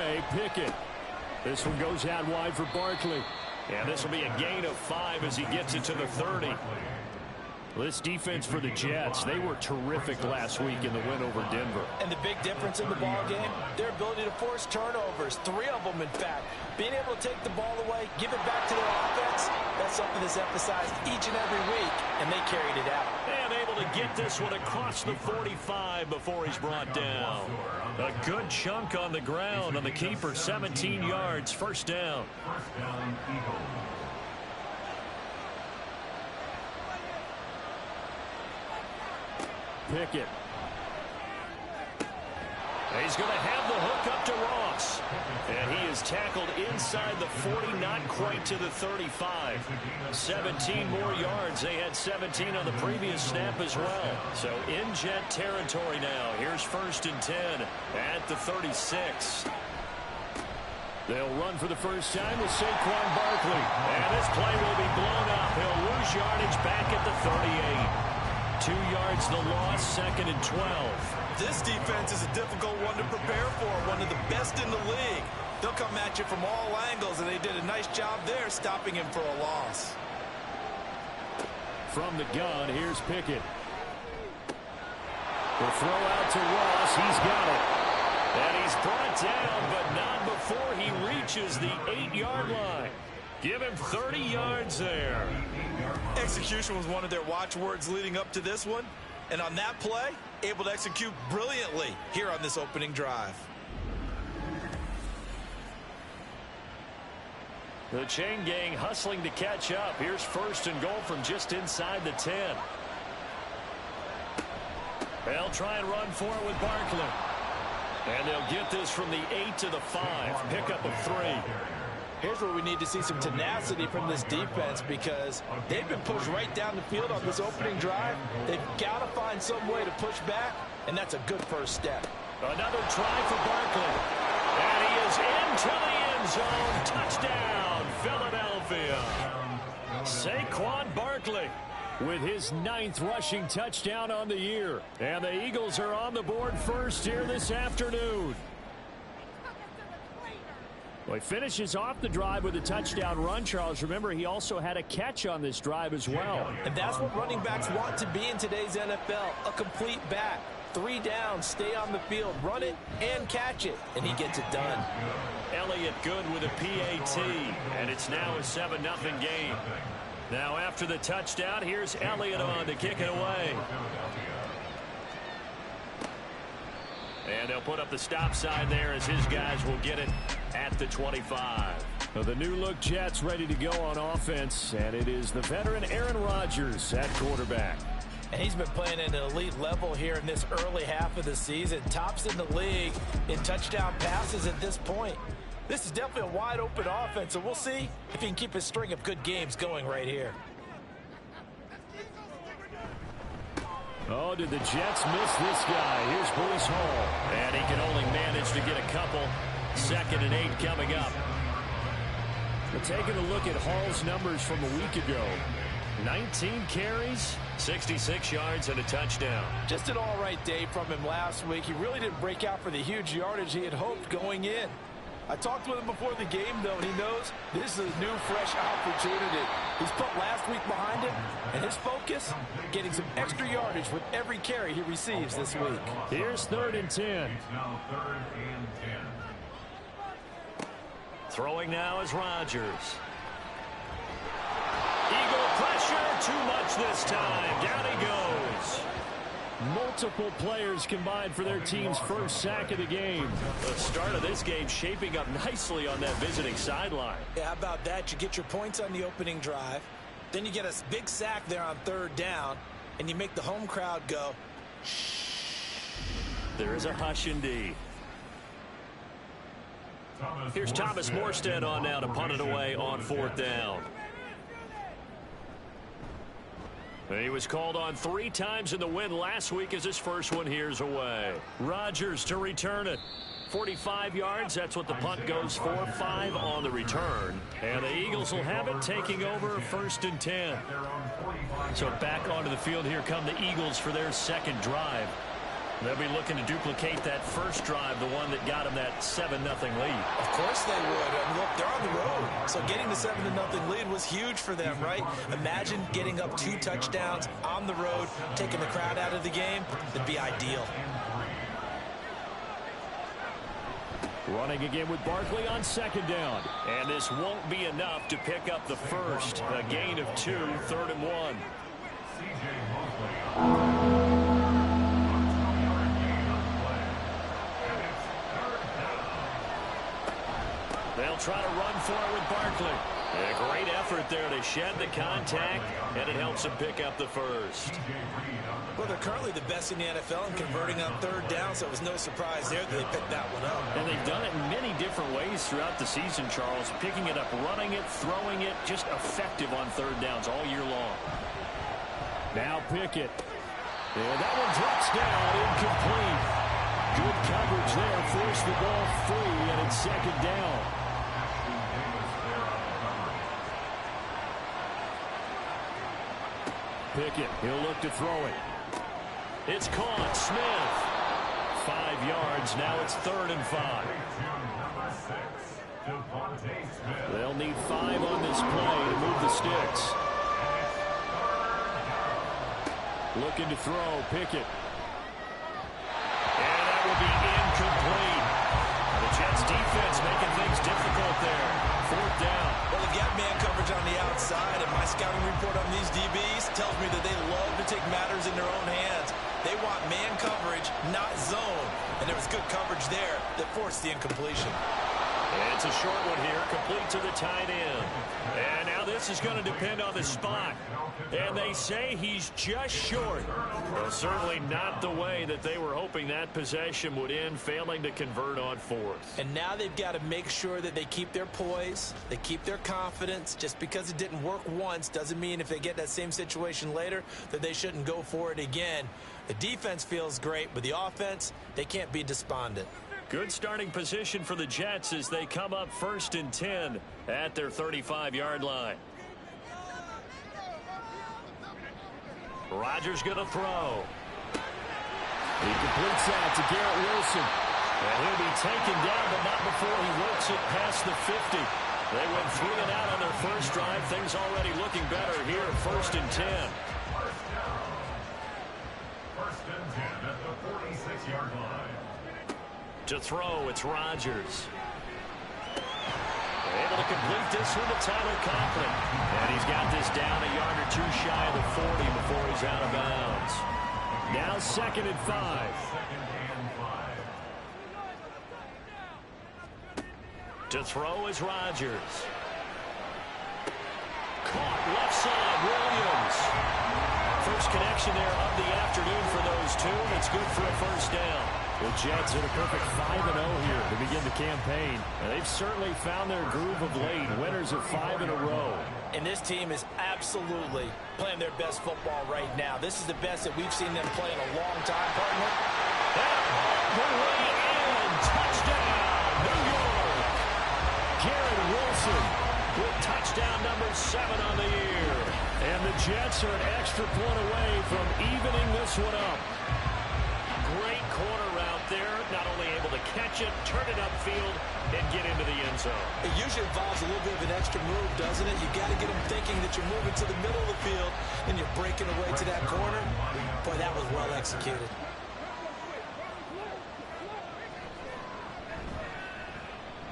away, Pickett. This one goes out wide for Barkley. And this will be a gain of 5 as he gets it to the 30. This defense for the Jets, they were terrific last week in the win over Denver. And the big difference in the ball game, their ability to force turnovers, 3 of them in fact. Being able to take the ball away, give it back to their offense, that's something that's emphasized each and every week, and they carried it out. And able to get this one across the 45 before he's brought down. A good chunk on the ground on the keeper, 17 yards, first down. Pickett. He's going to have the hook up to Ross. And he is tackled inside the 40, not quite to the 35. 17 more yards. They had 17 on the previous snap as well. So in Jet territory now. Here's 1st and 10 at the 36. They'll run for the first time with Saquon Barkley. And this play will be blown up. He'll lose yardage back at the 38. 2 yards the loss, 2nd and 12. This defense is a difficult one to prepare for, one of the best in the league. They'll come at you from all angles, and they did a nice job there stopping him for a loss. From the gun, here's Pickett. The throw out to Ross. He's got it. And he's brought down, but not before he reaches the 8-yard line. Give him 30 yards there. Execution was one of their watchwords leading up to this one. And on that play, able to execute brilliantly here on this opening drive. The chain gang hustling to catch up. Here's 1st and goal from just inside the 10. They'll try and run for it with Barkley. And they'll get this from the 8 to the 5. Pickup of 3. Here's where we need to see some tenacity from this defense because they've been pushed right down the field on this opening drive. They've got to find some way to push back, and that's a good first step. Another try for Barkley. And he is into the end zone. Touchdown, Philadelphia. Saquon Barkley with his 9th rushing touchdown on the year. And the Eagles are on the board first here this afternoon. Well, he finishes off the drive with a touchdown run, Charles. Remember, he also had a catch on this drive as well. And that's what running backs want to be in today's NFL, a complete back. 3 down, stay on the field, run it, and catch it. And he gets it done. Elliott good with a PAT, and it's now a 7-0 game. Now after the touchdown, here's Elliott on to kick it away. And they'll put up the stop sign there as his guys will get it at the 25. Well, the new-look Jets ready to go on offense, and it is the veteran Aaron Rodgers at quarterback. And he's been playing at an elite level here in this early half of the season. Tops in the league in touchdown passes at this point. This is definitely a wide-open offense, so we'll see if he can keep his string of good games going right here. Oh, did the Jets miss this guy? Here's Breece Hall. And he can only manage to get a couple. 2nd and 8 coming up. We're taking a look at Hall's numbers from a week ago. 19 carries, 66 yards, and a touchdown. Just an all-right day from him last week. He really didn't break out for the huge yardage he had hoped going in. I talked with him before the game, though, and he knows this is a new, fresh opportunity. He's put last week behind him, and his focus, getting some extra yardage with every carry he receives this week. Here's 3rd and 10. Throwing now is Rodgers. Eagle pressure, too much this time. Down he goes. Multiple players combined for their team's first sack of the game. The start of this game shaping up nicely on that visiting sideline. Yeah, how about that? You get your points on the opening drive. Then you get a big sack there on 3rd down, and you make the home crowd go, shh. There is a hush indeed. Here's Thomas Morstead on now to punt it away on 4th down. He was called on 3 times in the win last week as his first one here's away. Rodgers to return it. 45 yards, that's what the punt goes for. 5 on the return. And the Eagles will have it, taking over 1st and 10. So back onto the field, here come the Eagles for their second drive. They'll be looking to duplicate that first drive, the one that got them that 7-0 lead. Of course they would. I mean, look, they're on the road. So getting the 7-0 lead was huge for them, right? Imagine getting up 2 touchdowns on the road, taking the crowd out of the game. That'd be ideal. Running again with Barkley on second down. And this won't be enough to pick up the first. A gain of 2, 3rd and 1. They'll try to run for it with Barkley. A great effort there to shed the contact, and it helps them pick up the first. Well, they're currently the best in the NFL in converting on 3rd down, so it was no surprise there that they picked that one up. And they've done it in many different ways throughout the season, Charles. Picking it up, running it, throwing it, just effective on 3rd downs all year long. Now Pickett. And that one drops down, incomplete. Good coverage there, forced the ball free, and it's 2nd down. Pickett, he'll look to throw it. It's caught. Smith. 5 yards. Now it's 3rd and 5. They'll need 5 on this play to move the sticks. Looking to throw. Pickett. And that will be incomplete. The Jets defense making things difficult there. 4th down. Well, they've got man coverage on the outside, and my scouting report on these DBs tells me that they love to take matters in their own hands. They want man coverage, not zone. And there was good coverage there that forced the incompletion. And it's a short one here, complete to the tight end. And now this is going to depend on the spot. And they say he's just short. Well, certainly not the way that they were hoping that possession would end, failing to convert on 4th. And now they've got to make sure that they keep their poise, they keep their confidence. Just because it didn't work once doesn't mean if they get that same situation later that they shouldn't go for it again. The defense feels great, but the offense, they can't be despondent. Good starting position for the Jets as they come up 1st and 10 at their 35-yard line. Rodgers going to throw. He completes that to Garrett Wilson. And he'll be taken down, but not before he works it past the 50. They went 3 and out on their first drive. Things already looking better here, 1st and 10. First and 10 at the 46-yard line. To throw, it's Rodgers. Able to complete this one to Tyler Conklin. And he's got this down a yard or 2 shy of the 40 before he's out of bounds. Now 2nd and 5. To throw is Rodgers. Caught left side, Williams. First connection there of the afternoon for those two. It's good for a 1st down. The Jets hit a perfect 5-0 here to begin the campaign. And they've certainly found their groove of late. Winners of 5 in a row. And this team is absolutely playing their best football right now. This is the best that we've seen them play in a long time, partner. That all the way in. Touchdown, New York. Garrett Wilson with touchdown number 7 on the year. And the Jets are an extra point away from evening this one up. Great corner route there. Not only able to catch it, turn it upfield, and get into the end zone. It usually involves a little bit of an extra move, doesn't it? You got to get them thinking that you're moving to the middle of the field and you're breaking away to that corner. Boy, that was well executed.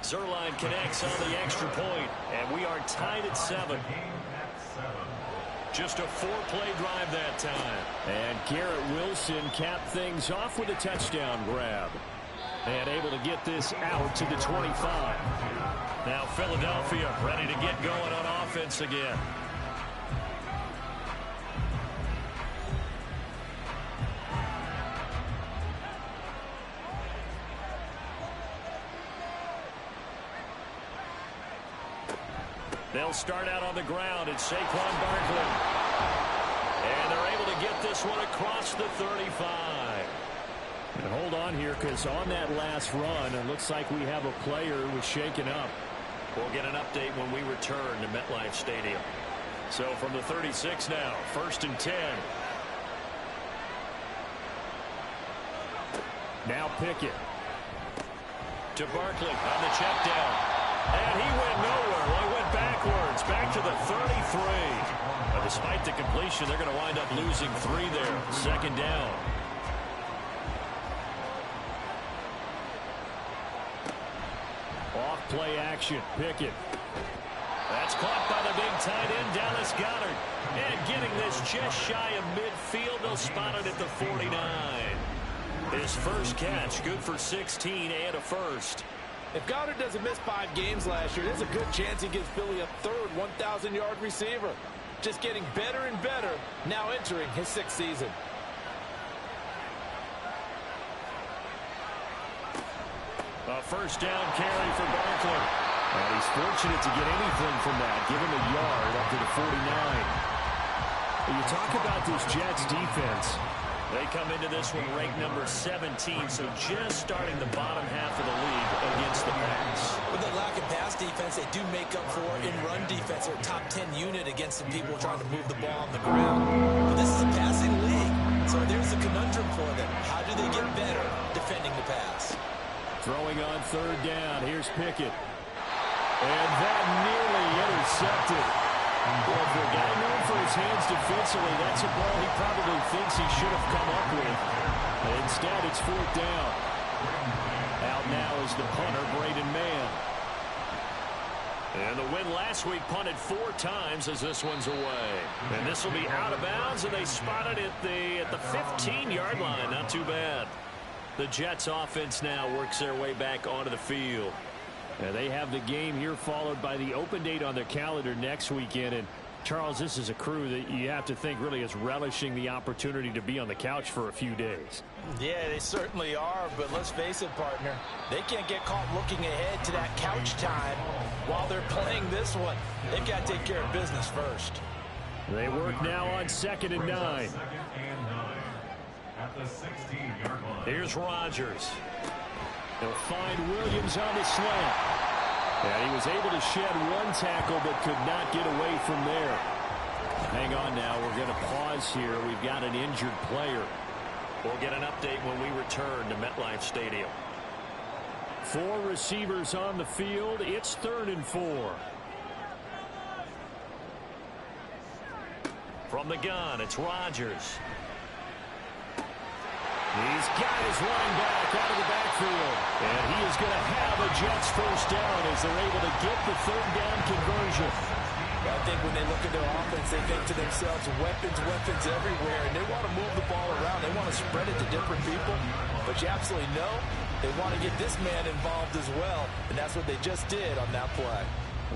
Zerline connects on the extra point, and we are tied at 7. Just a 4-play drive that time. And Garrett Wilson capped things off with a touchdown grab. And able to get this out to the 25. Now Philadelphia ready to get going on offense again. They'll start out on the ground. It's Saquon Barkley. And they're able to get this one across the 35. And hold on here, because on that last run, it looks like we have a player who was shaken up. We'll get an update when we return to MetLife Stadium. So from the 36 now, 1st and 10. Now Pickett. To Barkley on the check down. And he went nowhere. Well, he went backwards. Back to the 33. But despite the completion, they're going to wind up losing 3 there. Second down. Off play action. Pickett. That's caught by the big tight end, Dallas Goedert. And getting this just shy of midfield. They'll spot it at the 49. His first catch, good for 16 and a first. If Goddard doesn't miss 5 games last year, there's a good chance he gives Philly a third 1,000-yard receiver. Just getting better and better, now entering his 6th season. A first down carry for Barkley. And he's fortunate to get anything from that. Give him a yard up to the 49. You talk about this Jets defense. They come into this one ranked number 17, so just starting the bottom half of the league against the pass. With the lack of pass defense, they do make up for in run defense. They're a top 10 unit against some people trying to move the ball on the ground. But this is a passing league, so there's a conundrum for them. How do they get better defending the pass? Throwing on third down. Here's Pickett. And that nearly intercepted. Well, for a guy known for his hands defensively, that's a ball he probably thinks he should have come up with. But instead, it's 4th down. Out now is the punter, Braden Mann. And the win last week punted 4 times as this one's away. And this will be out of bounds, and they spotted it at the 15-yard line. Not too bad. The Jets offense now works their way back onto the field. And they have the game here followed by the open date on their calendar next weekend. And, Charles, this is a crew that you have to think really is relishing the opportunity to be on the couch for a few days. Yeah, they certainly are, but let's face it, partner. They can't get caught looking ahead to that couch time while they're playing this one. They've got to take care of business first. They work now on 2nd and 9. At the 16-yard line. Here's Rodgers. They'll find Williams on the slant. And he was able to shed 1 tackle but could not get away from there. Hang on now. We're going to pause here. We've got an injured player. We'll get an update when we return to MetLife Stadium. 4 receivers on the field. It's 3rd and 4. From the gun, it's Rodgers. He's got his running back out of the backfield. And he is going to have a Jets first down as they're able to get the 3rd down conversion. I think when they look at their offense, they think to themselves, weapons everywhere, and they want to move the ball around. They want to spread it to different people. But you absolutely know they want to get this man involved as well, and that's what they just did on that play.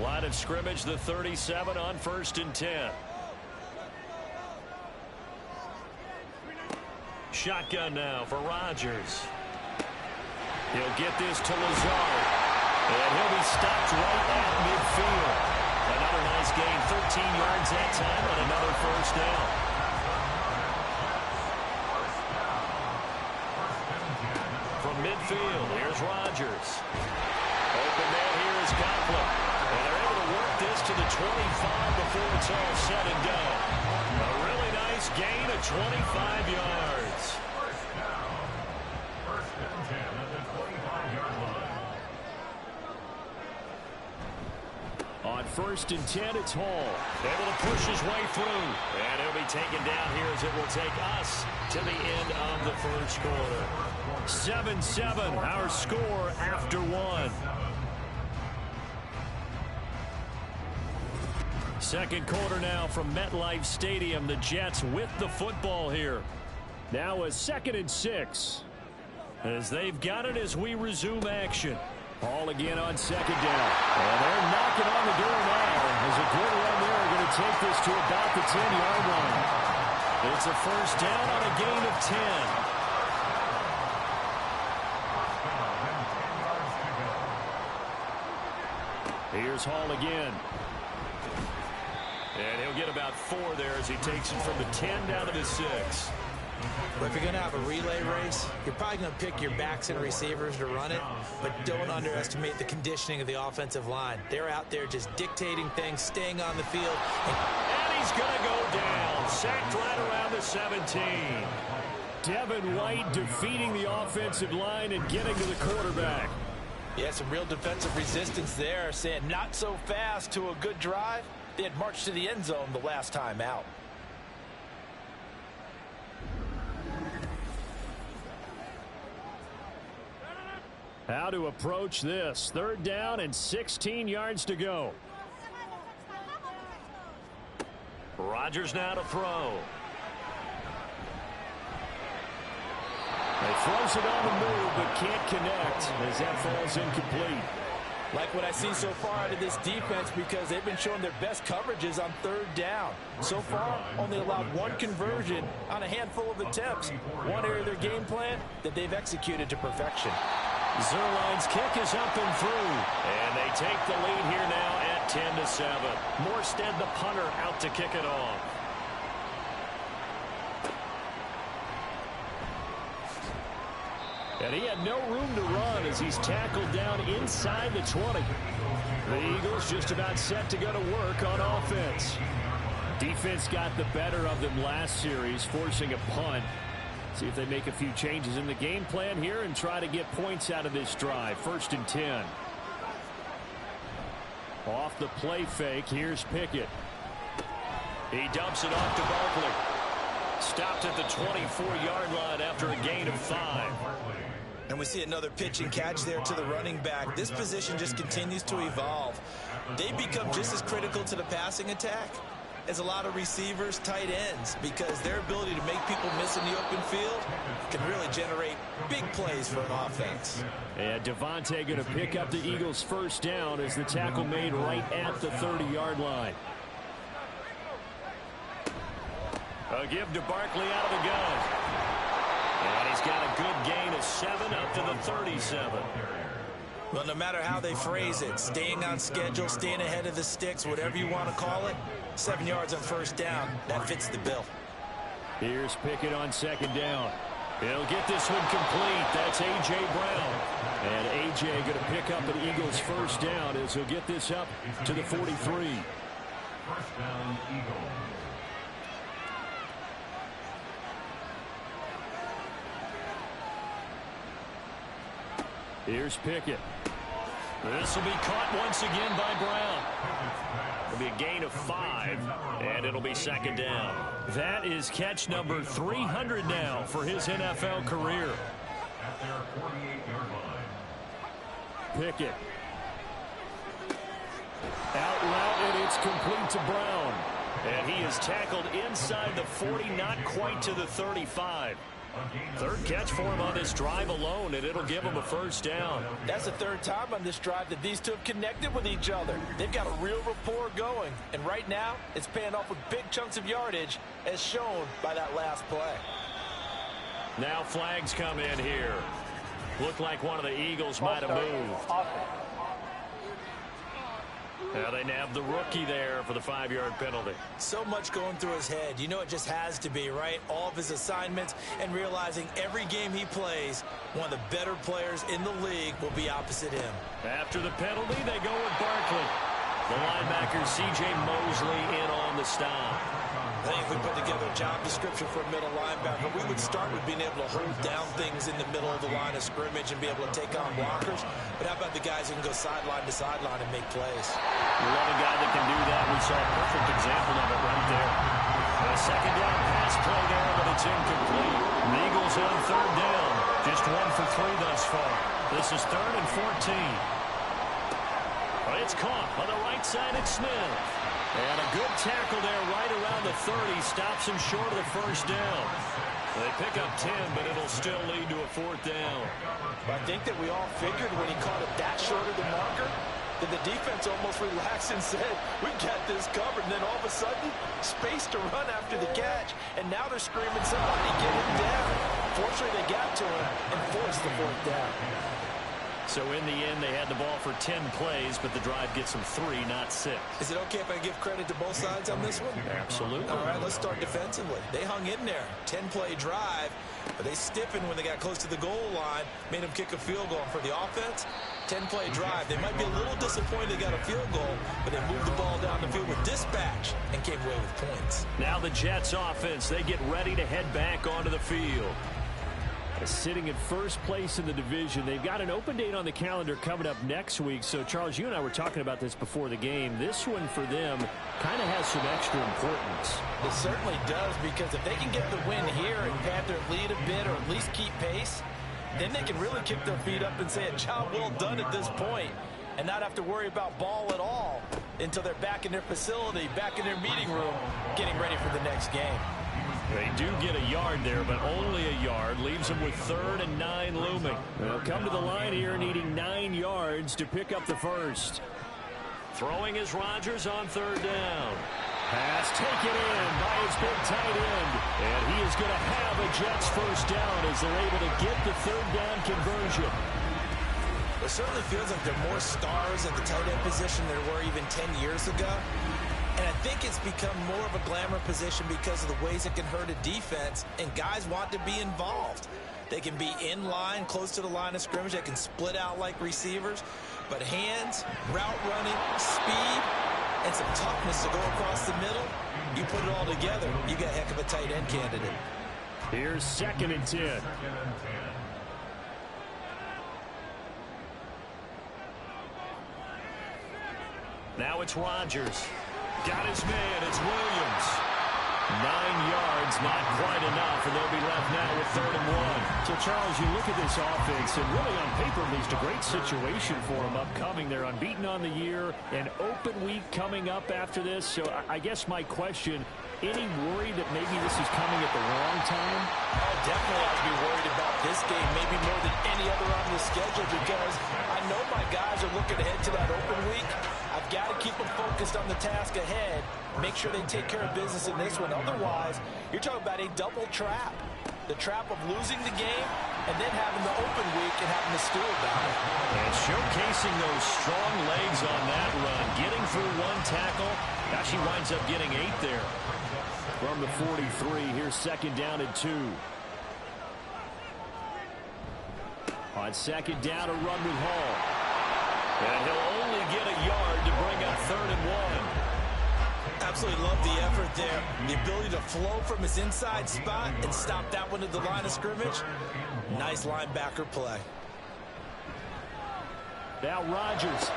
Line of scrimmage, the 37 on 1st and 10. Shotgun now for Rodgers. He'll get this to Lazard. And he'll be stopped right at midfield. Another nice gain, 13 yards that time on another first down. From midfield, here's Rodgers. Open man here is Goedert. And they're able to work this to the 25 before it's all said and done. A really nice gain of 25 yards. First and 10 at the 25-yard line. On 1st and 10, it's Hall. Able to push his way through. And he'll be taken down here as it will take us to the end of the first quarter. 7-7, our score after 1. Second quarter now from MetLife Stadium. The Jets with the football here. Now a 2nd and 6. As they've got it as we resume action. Hall again on 2nd down. And they're knocking on the door now. As a good run there are going to take this to about the 10-yard line. It's a first down on a gain of 10. Here's Hall again. And he'll get about 4 there as he takes it from the 10 down to the 6. But if you're going to have a relay race, you're probably going to pick your backs and receivers to run it, but don't underestimate the conditioning of the offensive line. They're out there just dictating things, staying on the field. And he's going to go down. Sacked right around the 17. Devin White defeating the offensive line and getting to the quarterback. Yeah, some real defensive resistance there, saying not so fast to a good drive. They had marched to the end zone the last time out. How to approach this. 3rd down and 16 yards to go. Rodgers now to throw. He throws it on the move but can't connect as that falls incomplete. Like what I see so far out of this defense, because they've been showing their best coverages on 3rd down. So far, only allowed 1 conversion on a handful of attempts. One area of their game plan that they've executed to perfection. Zerline's kick is up and through. And they take the lead here now at 10-7. Morstead, the punter, out to kick it off. And he had no room to run as he's tackled down inside the 20. The Eagles just about set to go to work on offense. Defense got the better of them last series, forcing a punt. See if they make a few changes in the game plan here and try to get points out of this drive. 1st and 10. Off the play fake, here's Pickett. He dumps it off to Barkley. Stopped at the 24-yard line after a gain of 5. And we see another pitch and catch there to the running back. This position just continues to evolve. They become just as critical to the passing attack as a lot of receivers, tight ends, because their ability to make people miss in the open field can really generate big plays for an offense. And Devontae going to pick up the Eagles' 1st down as the tackle made right at the 30-yard line. A give to Barkley out of the gun. And he's got a good gain of 7 up to the 37. Well, no matter how they phrase it, staying on schedule, staying ahead of the sticks, whatever you want to call it, 7 yards on 1st down, that fits the bill. Here's Pickett on 2nd down. He'll get this one complete. That's A.J. Brown. And A.J. going to pick up an Eagles' 1st down as he'll get this up to the 43. 1st down, Eagles. Here's Pickett. This will be caught once again by Brown. It'll be a gain of 5, and it'll be 2nd down. That is catch number 300 now for his NFL career. At their 48-yard line. Pickett. Out route, and it's complete to Brown. And he is tackled inside the 40, not quite to the 35. 3rd catch for him on this drive alone, and it'll give him a 1st down. That's the 3rd time on this drive that these two have connected with each other. They've got a real rapport going, and right now it's paying off with big chunks of yardage as shown by that last play. Now flags come in here. Looked like one of the Eagles might have moved. Now they nab the rookie there for the 5-yard penalty. So much going through his head. You know it just has to be, right? All of his assignments and realizing every game he plays, one of the better players in the league will be opposite him. After the penalty, they go with Barkley. The linebacker, C.J. Mosley, in on the stop. I think if we put together a job description for a middle linebacker, we would start with being able to hold down things in the middle of the line of scrimmage and be able to take on blockers. But how about the guys who can go sideline to sideline and make plays? We love a guy that can do that. We saw a perfect example of it right there. A 2nd down pass play there, but it's incomplete. The Eagles on 3rd down. Just 1 for 3 thus far. This is 3rd and 14. It's caught on the right side. It's Smith. And a good tackle there right around the 30. Stops him short of the 1st down. They pick up 10, but it'll still lead to a 4th down. I think that we all figured when he caught it that short of the marker that the defense almost relaxed and said, we got this covered. And then all of a sudden, space to run after the catch. And now they're screaming, somebody get him down. Fortunately, they got to him and forced the 4th down. So in the end, they had the ball for 10 plays, but the drive gets them 3, not 6. Is it okay if I give credit to both sides on this one? Absolutely. All right, let's start defensively. They hung in there. 10-play drive, but they stiffened when they got close to the goal line, made them kick a field goal. And for the offense, 10-play drive. They might be a little disappointed they got a field goal, but they moved the ball down the field with dispatch and came away with points. Now the Jets offense, they get ready to head back onto the field. Sitting in first place in the division. They've got an open date on the calendar coming up next week. So, Charles, you and I were talking about this before the game. This one for them kind of has some extra importance. It certainly does, because if they can get the win here and pad their lead a bit or at least keep pace, then they can really kick their feet up and say a job well done at this point and not have to worry about ball at all until they're back in their facility, back in their meeting room, getting ready for the next game. They do get a yard there, but only a yard. Leaves them with 3rd and 9 looming. They'll come to the line here needing 9 yards to pick up the first. Throwing is Rodgers on 3rd down. Pass taken in by his big tight end. And he is going to have a Jets first down as they're able to get the 3rd down conversion. It certainly feels like there are more stars at the tight end position than there were even 10 years ago. And I think it's become more of a glamour position because of the ways it can hurt a defense, and guys want to be involved. They can be in line, close to the line of scrimmage. They can split out like receivers. But hands, route running, speed, and some toughness to go across the middle, you put it all together, you got a heck of a tight end candidate. Here's 2nd and 10. Now it's Rodgers. Got his man. It's Williams. 9 yards, not quite enough, and they'll be left now with 3rd and 1. So, Charles, you look at this offense, and really on paper, at least a great situation for them upcoming. They're unbeaten on the year, an open week coming up after this. So, I guess my question, any worry that maybe this is coming at the wrong time? Oh, definitely I'd be worried about this game, maybe more than any other on the schedule, because I know my guys are looking ahead to that open week. I've got to keep them focused on the task ahead, make sure they take care of business in this one. Otherwise, you're talking about a double trap. The trap of losing the game and then having the open week and having to stew about it. And showcasing those strong legs on that run, getting through 1 tackle. Actually winds up getting 8 there. From the 43, here's 2nd down and 2. On 2nd down, a run with Hall. And he'll only get a yard to bring up 3rd and 1. Absolutely love the effort there. The ability to flow from his inside spot and stop that one at the line of scrimmage. Nice linebacker play. Now Rodgers.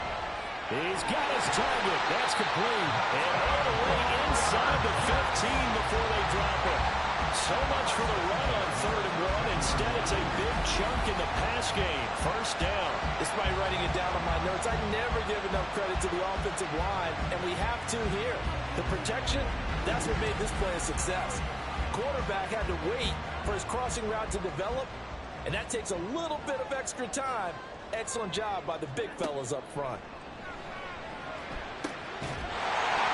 He's got his target. That's complete. And all the way inside the 15 before they drop it. So much for the run on 3rd and 1. Instead, it's a big chunk in the pass game. First down. Despite writing it down on my notes, I never give enough credit to the offensive line, and we have to here. The protection, that's what made this play a success. Quarterback had to wait for his crossing route to develop, and that takes a little bit of extra time. Excellent job by the big fellas up front.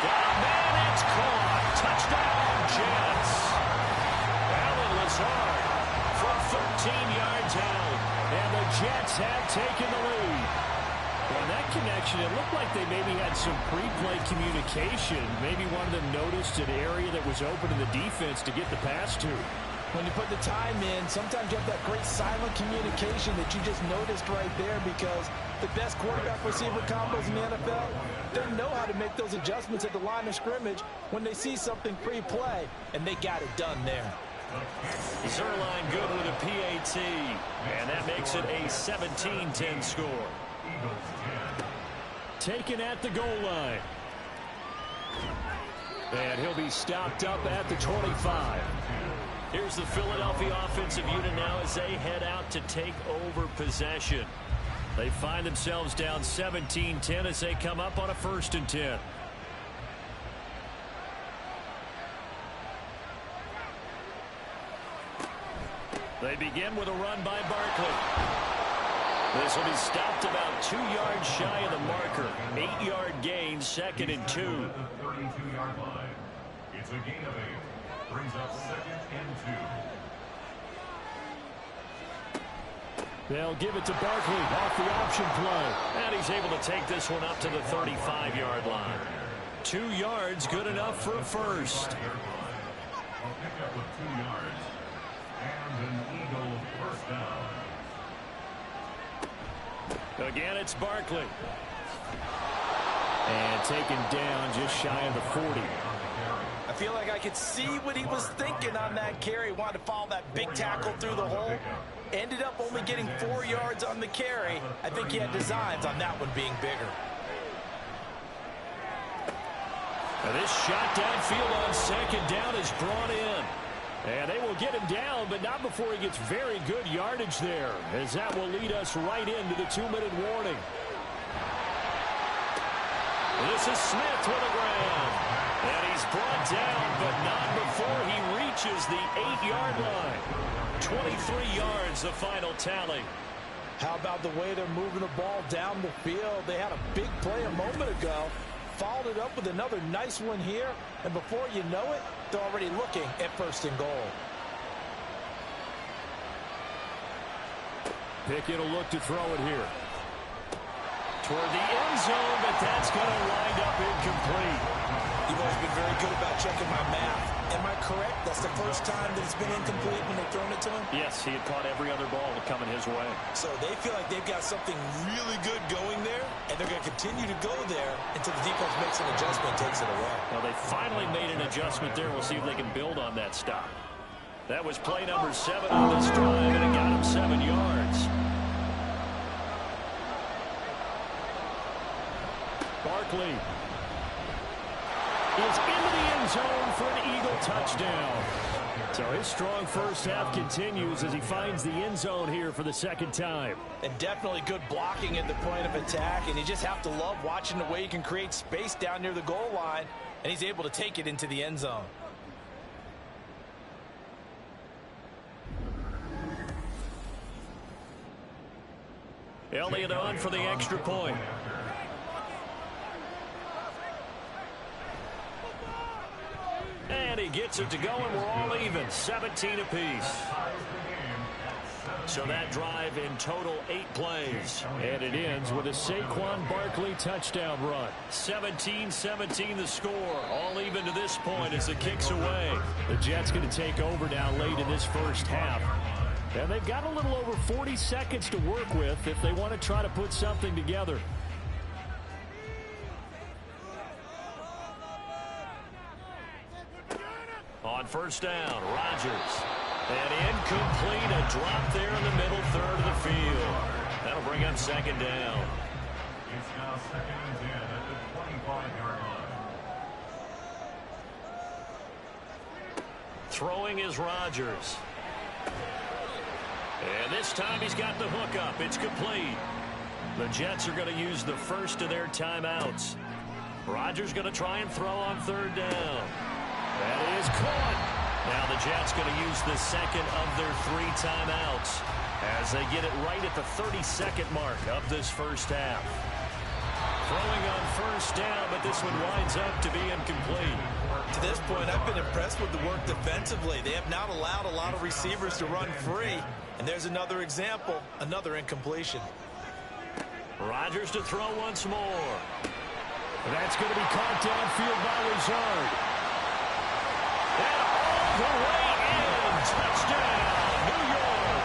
Man, it's caught. Touchdown, Jets. Alan Lazard from 13 yards out. And the Jets have taken the lead. And that connection, it looked like they maybe had some pre-play communication. Maybe one of them noticed an area that was open in the defense to get the pass to. When you put the time in, sometimes you have that great silent communication that you just noticed right there, because the best quarterback-receiver combos in the NFL, they know how to make those adjustments at the line of scrimmage when they see something pre-play, and they got it done there. Zerline good with a PAT, and that makes it a 17-10 score. Taken at the goal line. And he'll be stopped up at the 25. Here's the Philadelphia offensive unit now as they head out to take over possession. They find themselves down 17-10 as they come up on a 1st and 10. They begin with a run by Barkley. This will be stopped about 2 yards shy of the marker. 8-yard gain, 2nd and 2. The 32-yard line. It's a gain of 8. Brings up 2nd and 2. They'll give it to Barkley off the option play. And he's able to take this one up to the 35-yard line. 2 yards, good enough for a first. A pickup of 2 yards. And an Eagle first down. Again, it's Barkley. And taken down just shy of the 40. I feel like I could see what he was thinking on that carry. Wanted to follow that big tackle through the hole. Ended up only getting 4 yards on the carry. I think he had designs on that one being bigger. And this shot downfield on second down is brought in. And they will get him down, but not before he gets very good yardage there, as that will lead us right into the 2-minute warning. This is Smith with the ground. And he's brought down, but not before he reaches the 8-yard line. 23 yards, the final tally. How about the way they're moving the ball down the field? They had a big play a moment ago. Followed it up with another nice one here. And before you know it, they're already looking at 1st and goal. Pickett will look to throw it here. Toward the end zone, but that's going to wind up incomplete. You've always been very good about checking my math. Am I correct? That's the first time that it's been incomplete when they've thrown it to him? Yes, he had caught every other ball coming his way. So they feel like they've got something really good going there, and they're going to continue to go there until the defense makes an adjustment and takes it away. Well, they finally made an adjustment there. We'll see if they can build on that stop. That was play number 7 on this drive, and it got him 7 yards. Barkley is into the end zone for an Eagle touchdown. So his strong first half continues as he finds the end zone here for the second time. And definitely good blocking at the point of attack, and you just have to love watching the way he can create space down near the goal line, and he's able to take it into the end zone. Elliott on for the extra point. And he gets it to go, and we're all even, 17 apiece. So that drive in total 8 plays. And it ends with a Saquon Barkley touchdown run. 17-17 the score. All even to this point as the kick's away. The Jets going to take over now late in this first half. And they've got a little over 40 seconds to work with if they want to try to put something together. On first down, Rodgers. And incomplete, a drop there in the middle third of the field. That'll bring up second down. It's now 2nd and 10 at the 25-yard line. Throwing is Rodgers. And this time he's got the hook up. It's complete. The Jets are going to use the first of their timeouts. Rodgers going to try and throw on third down. That is caught. Now the Jets going to use the second of their 3 timeouts as they get it right at the 32nd mark of this first half. Throwing on first down, but this one winds up to be incomplete. To this point, I've been impressed with the work defensively. They have not allowed a lot of receivers to run free. And there's another example, another incompletion. Rodgers to throw once more. That's going to be caught downfield by Lazard. And all the way in. Touchdown, New York.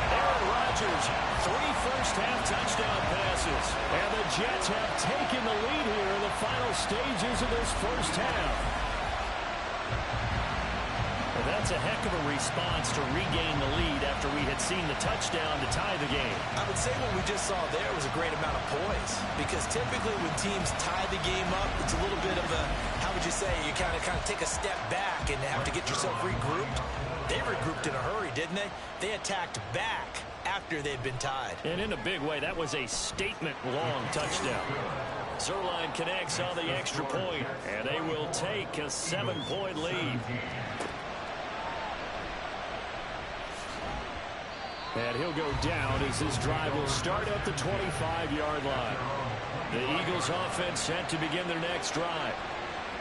Aaron Rodgers, 3 first-half touchdown passes. And the Jets have taken the lead here in the final stages of this first half. Well, that's a heck of a response to regain the lead after we had seen the touchdown to tie the game. I would say what we just saw there was a great amount of poise, because typically when teams tie the game up, it's a little bit of a, how would you say, you kind of take a step back and have to get yourself regrouped. They regrouped in a hurry, didn't they? They attacked back after they'd been tied. And in a big way, that was a statement-long touchdown. Zerline connects on the extra point, and they will take a 7-point lead. And he'll go down as this drive will start at the 25-yard line. The Eagles offense set to begin their next drive.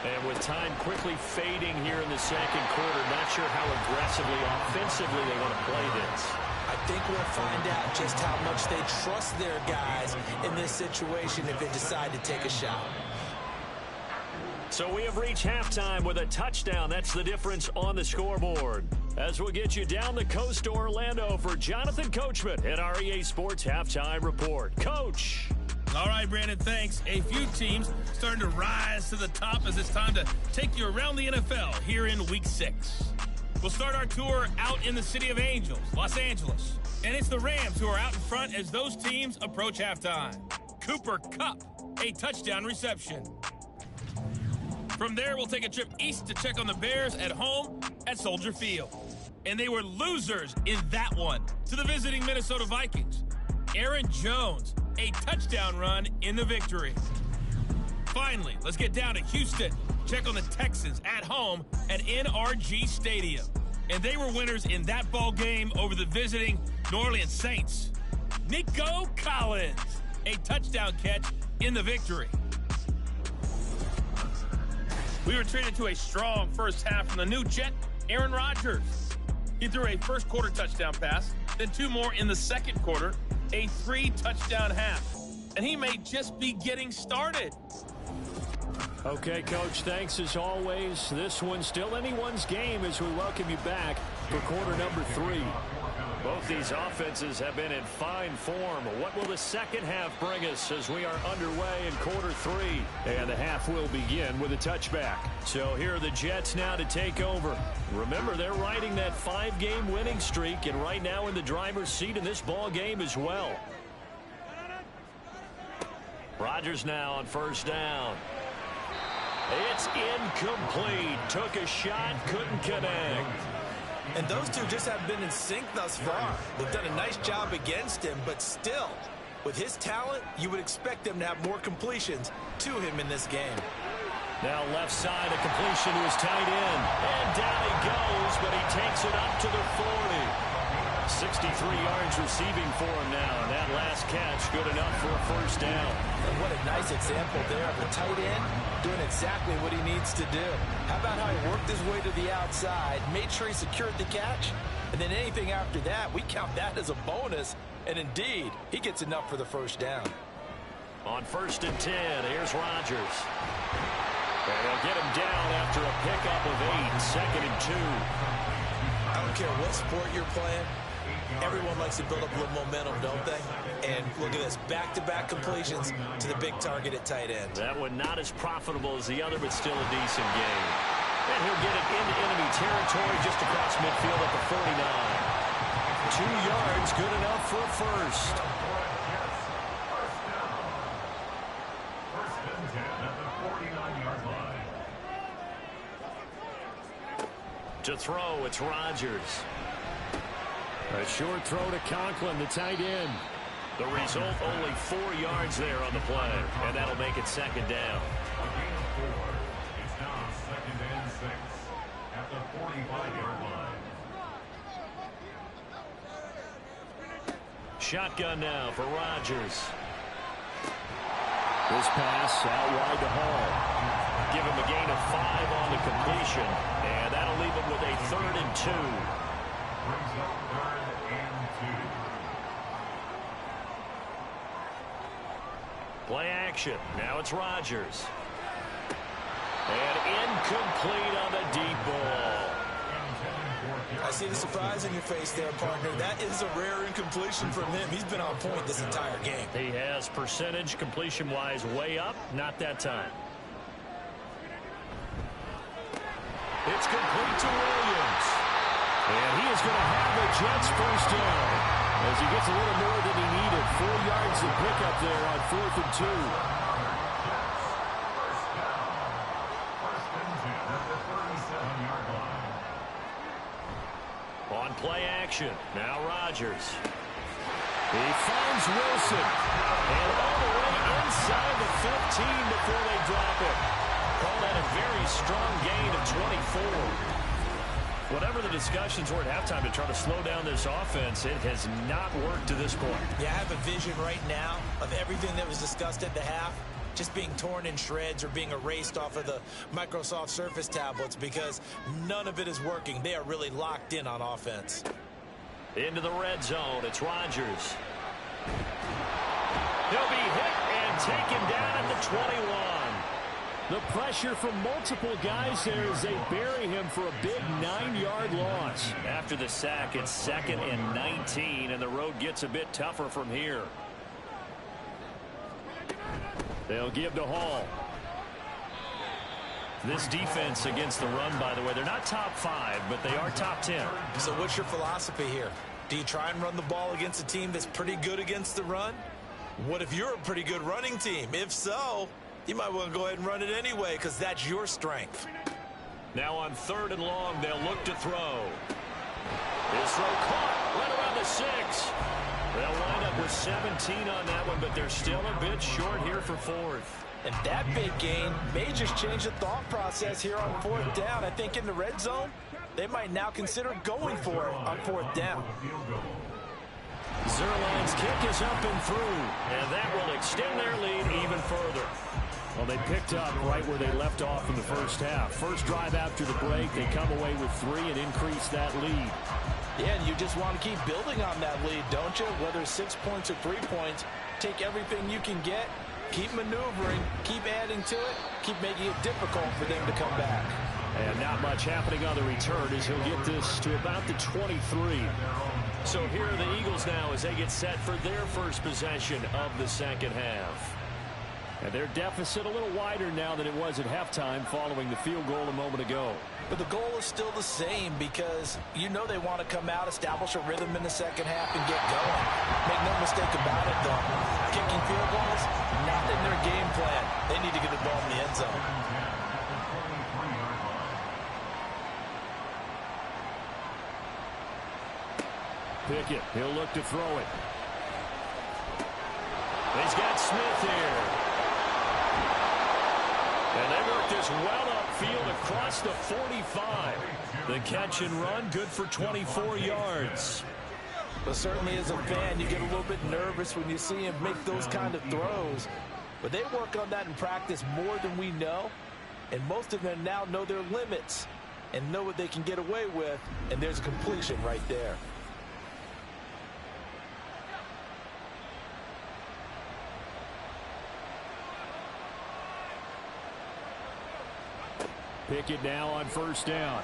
And with time quickly fading here in the second quarter, not sure how aggressively, offensively they want to play this. I think we'll find out just how much they trust their guys in this situation if they decide to take a shot. So we have reached halftime with a touchdown. That's the difference on the scoreboard. As we'll get you down the coast to Orlando for Jonathan Coachman at our EA Sports Halftime Report. Coach. All right, Brandon, thanks. A few teams starting to rise to the top as it's time to take you around the NFL here in Week 6. We'll start our tour out in the City of Angels, Los Angeles. And it's the Rams who are out in front as those teams approach halftime. Cooper Kupp, a touchdown reception. From there, we'll take a trip east to check on the Bears at home at Soldier Field. And they were losers in that one to the visiting Minnesota Vikings. Aaron Jones, a touchdown run in the victory. Finally, let's get down to Houston. Check on the Texans at home at NRG Stadium. And they were winners in that ball game over the visiting New Orleans Saints. Nico Collins, a touchdown catch in the victory. We were treated to a strong first half from the new Jet, Aaron Rodgers. He threw a first quarter touchdown pass, then 2 more in the second quarter, a 3-touchdown half. And he may just be getting started. Okay, Coach, thanks as always. This one's still anyone's game as we welcome you back for quarter number 3. Both these offenses have been in fine form. What will the second half bring us as we are underway in quarter 3? And the half will begin with a touchback. So here are the Jets now to take over. Remember, they're riding that 5-game winning streak, and right now in the driver's seat in this ball game as well. Rodgers now on first down. It's incomplete. Took a shot, couldn't connect. And those two just have been in sync thus far. They've done a nice job against him, but still, with his talent, you would expect them to have more completions to him in this game. Now left side, a completion to his tight end. And down he goes, but he takes it up to the 40. 63 yards receiving for him now, and that last catch good enough for a first down. And what a nice example there of a tight end doing exactly what he needs to do. How about how he worked his way to the outside, made sure he secured the catch, and then anything after that, we count that as a bonus, and indeed, he gets enough for the first down. On 1st and 10, here's Rodgers. And they'll get him down after a pickup of 8, 2nd and 2. I don't care what sport you're playing. Everyone likes to build up a little momentum, don't they? And look at this, back-to-back completions to the big target at tight end. That one not as profitable as the other, but still a decent game. And he'll get it into enemy territory just across midfield at the 49. 2 yards, good enough for a first. First and 10 at the 49-yard line. To throw, it's Rodgers. A short throw to Conklin, the tight end. The result, only 4 yards there on the play, and that'll make it 2nd down. A gain of 4. It's now 2nd and 6 at the 45-yard line. Shotgun now for Rodgers. This pass out wide to Hall. Give him a gain of 5 on the completion, and that'll leave him with a 3rd and 2. Brings up 3rd and 2. Play action. Now it's Rodgers. And incomplete on the deep ball. I see the surprise in your face there, partner. That is a rare incompletion from him. He's been on point this entire game. He has percentage completion-wise way up. Not that time. It's complete to Williams. And he is going to have the Jets first down as he gets a little more than he needed. 4 yards to pick up there on 4th and 2. First and 10 at the 37-yard line. On play action, now Rodgers. He finds Wilson. And all the way inside the 15 before they drop it. Call that a very strong gain of 24. Whatever the discussions were at halftime to try to slow down this offense, it has not worked to this point. Yeah, I have a vision right now of everything that was discussed at the half just being torn in shreds or being erased off of the Microsoft Surface tablets because none of it is working. They are really locked in on offense. Into the red zone, it's Rodgers. He'll be hit and taken down at the 21. The pressure from multiple guys there as they bury him for a big 9-yard loss. After the sack, it's 2nd and 19, and the road gets a bit tougher from here. They'll give to Hall. This defense against the run, by the way, they're not top 5, but they are top 10. So what's your philosophy here? Do you try and run the ball against a team that's pretty good against the run? What if you're a pretty good running team? If so, you might want to go ahead and run it anyway because that's your strength. Now on 3rd and long, they'll look to throw. His throw caught right around the 6. They'll wind up with 17 on that one, but they're still a bit short here for 4th. And that big gain may just change the thought process here on 4th down. I think in the red zone, they might now consider going for it on 4th down. Zerline's kick is up and through, and that will extend their lead even further. Well, they picked up right where they left off in the first half. First drive after the break, they come away with 3 and increase that lead. Yeah, and you just want to keep building on that lead, don't you? Whether it's 6 points or 3 points, take everything you can get, keep maneuvering, keep adding to it, keep making it difficult for them to come back. And not much happening on the return as he'll get this to about the 23. So here are the Eagles now as they get set for their first possession of the second half. And their deficit a little wider now than it was at halftime following the field goal a moment ago. But the goal is still the same because you know they want to come out, establish a rhythm in the second half, and get going. Make no mistake about it, though. Kicking field goals, not in their game plan. They need to get the ball in the end zone. Pickett, he'll look to throw it. He's got Smith here. And they work this well upfield across the 45. The catch and run, good for 24 yards. But certainly as a fan, you get a little bit nervous when you see him make those kind of throws. But they work on that in practice more than we know. And most of them now know their limits and know what they can get away with. And there's a completion right there. Pickett now on first down.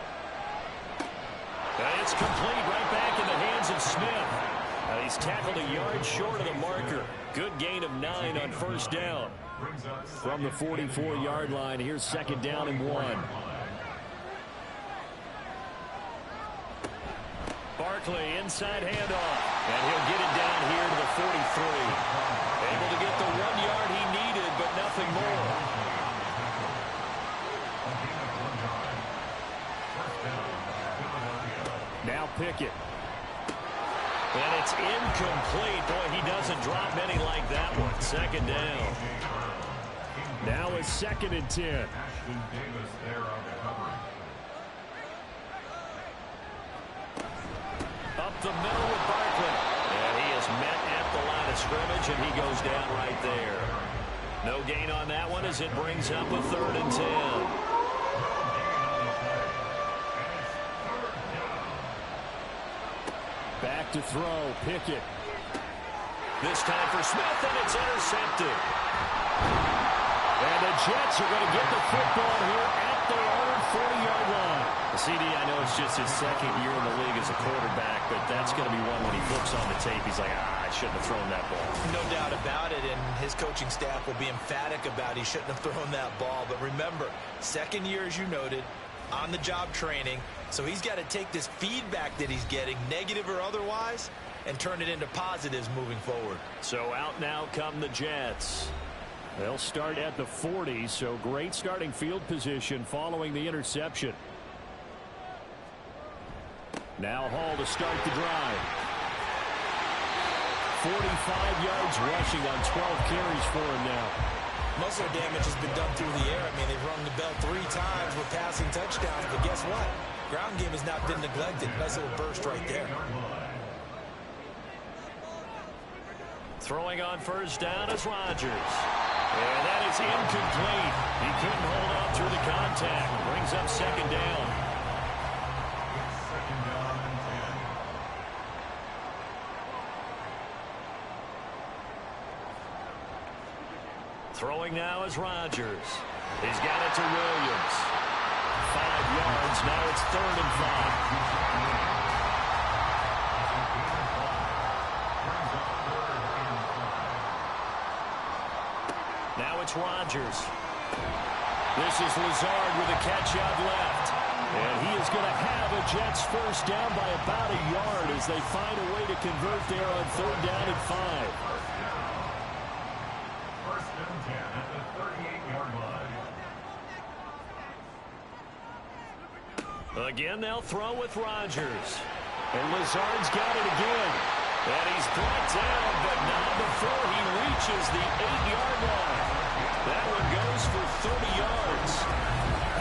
And it's complete right back in the hands of Smith. He's tackled a yard short of the marker. Good gain of 9 on first down. From the 44-yard line, here's 2nd down and 1. Barkley inside handoff. And he'll get it down here to the 43. Able to get the 1 yard he needed, but nothing more. Now Pickett. And it's incomplete. Boy, he doesn't drop many like that one. 2nd down. Now it's 2nd and 10. Up the middle with Barkley. And he is met at the line of scrimmage, and he goes down right there. No gain on that one as it brings up a 3rd and 10. Back to throw, Pickett. This time for Smith, and it's intercepted. And the Jets are going to get the football here at their own 40-yard line. CD, I know it's just his 2nd year in the league as a quarterback, but that's going to be one when he looks on the tape, he's like, I shouldn't have thrown that ball. No doubt about it, and his coaching staff will be emphatic about he shouldn't have thrown that ball. But remember, 2nd year, as you noted, on-the-job training. So he's got to take this feedback that he's getting, negative or otherwise, and turn it into positives moving forward. So out now come the Jets. They'll start at the 40, so great starting field position following the interception. Now Hall to start the drive. 45 yards rushing on 12 carries for him now. Most of the damage has been done through the air. I mean, they've rung the bell 3 times with passing touchdowns, but guess what? Ground game has not been neglected. Nice little burst right there. Throwing on first down is Rodgers. And that is incomplete. He couldn't hold on through the contact. Brings up 2nd down. Throwing now is Rodgers. He's got it to Williams. 5 yards. Now it's 3rd and 5. Now it's Rodgers. This is Lazard with a catch out left. And he is going to have a Jets first down by about a yard as they find a way to convert there on 3rd down and 5. First and 10 at the 38-yard line. Again, they'll throw with Rodgers. And Lazard's got it again. And he's brought down, but not before he reaches the 8-yard line. That one goes for 30 yards.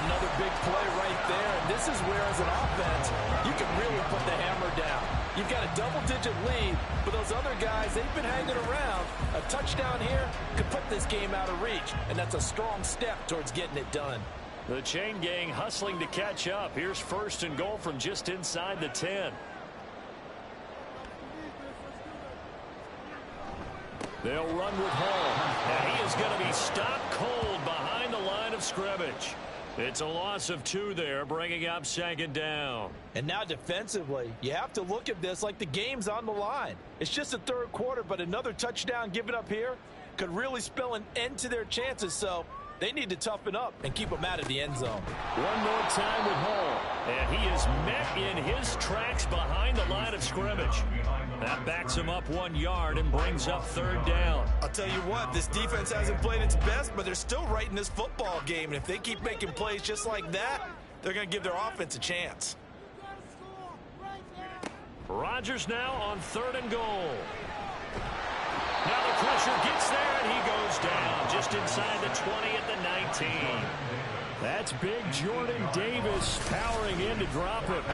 Another big play right there. And this is where, as an offense, you can really put the hammer down. You've got a double-digit lead, but those other guys, they've been hanging around. A touchdown here could put this game out of reach, and that's a strong step towards getting it done. The chain gang hustling to catch up. Here's 1st and goal from just inside the 10. They'll run with Hall. And he is going to be stopped cold behind the line of scrimmage. It's a loss of 2 there, bringing up 2nd down. And now defensively, you have to look at this like the game's on the line. It's just the 3rd quarter, but another touchdown given up here could really spell an end to their chances. So they need to toughen up and keep them out of the end zone. One more time with Hall. And he is met in his tracks behind the line of scrimmage. That backs him up 1 yard and brings up 3rd down. I'll tell you what, this defense hasn't played its best, but they're still right in this football game. And if they keep making plays just like that, they're going to give their offense a chance. Rodgers now on 3rd and goal. Now the pressure gets there, and he goes down just inside the 20 at the 19. That's big Jordan Davis powering in to drop it.